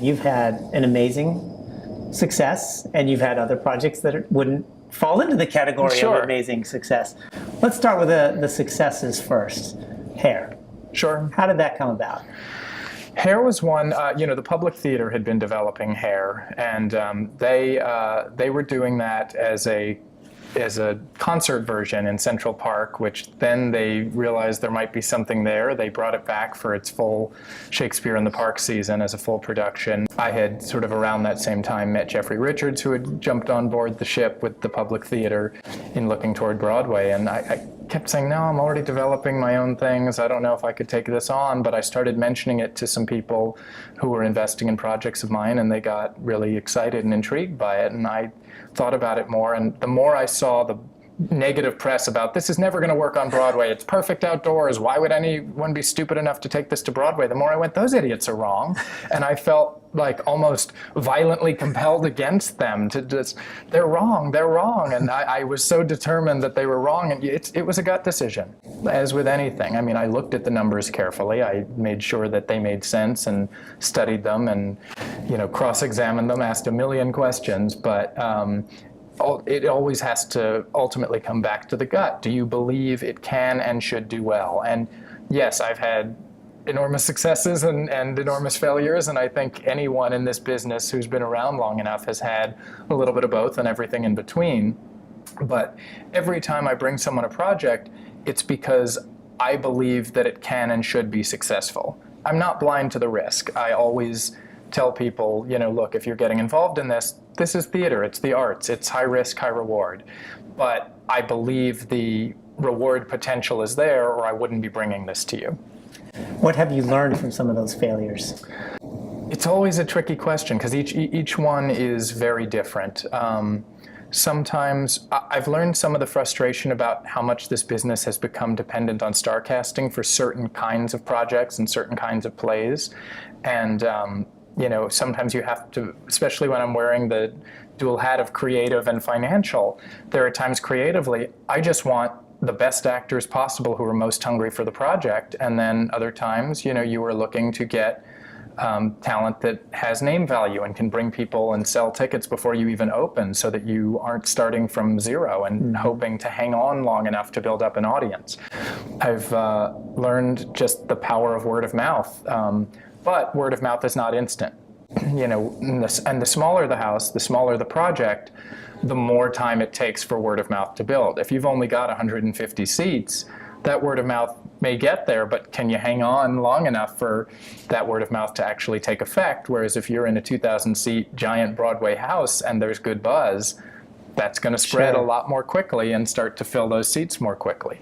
You've had an amazing success, and you've had other projects that wouldn't fall into the category Sure. of amazing success. Let's start with the successes first. Hair. Sure. How did that come about? Hair was one, the Public Theater had been developing Hair, and they were doing that as a concert version in Central Park, which then they realized there might be something there. They brought it back for its full Shakespeare in the Park season as a full production. I had sort of around that same time met Jeffrey Richards, who had jumped on board the ship with the Public Theater in looking toward Broadway, and I kept saying, no, I'm already developing my own things. I don't know if I could take this on, but I started mentioning it to some people who were investing in projects of mine, and they got really excited and intrigued by it, and I thought about it more, and the more I saw the negative press about this is never going to work on Broadway, it's perfect outdoors, why would anyone be stupid enough to take this to Broadway, the more I went, those idiots are wrong. And I felt like almost violently compelled against them to just, they're wrong. And I was so determined that they were wrong, and it was a gut decision, as with anything. I mean, I looked at the numbers carefully, I made sure that they made sense and studied them and, cross-examined them, asked a million questions, but it always has to ultimately come back to the gut. Do you believe it can and should do well? And yes, I've had enormous successes and enormous failures, and I think anyone in this business who's been around long enough has had a little bit of both and everything in between. But every time I bring someone a project, it's because I believe that it can and should be successful. I'm not blind to the risk. I always tell people, look, if you're getting involved in this is theater, it's the arts, it's high risk, high reward. But I believe the reward potential is there, or I wouldn't be bringing this to you. What have you learned from some of those failures? It's always a tricky question because each one is very different. Sometimes I've learned some of the frustration about how much this business has become dependent on star casting for certain kinds of projects and certain kinds of plays. And sometimes you have to, especially when I'm wearing the dual hat of creative and financial, there are times creatively, I just want the best actors possible who are most hungry for the project. And then other times, you are looking to get talent that has name value and can bring people and sell tickets before you even open, so that you aren't starting from zero and hoping to hang on long enough to build up an audience. I've learned just the power of word of mouth. But word of mouth is not instant. And the smaller the house, the smaller the project, the more time it takes for word of mouth to build. If you've only got 150 seats, that word of mouth may get there, but can you hang on long enough for that word of mouth to actually take effect? Whereas if you're in a 2,000 seat giant Broadway house and there's good buzz, that's going to spread a lot more quickly and start to fill those seats more quickly.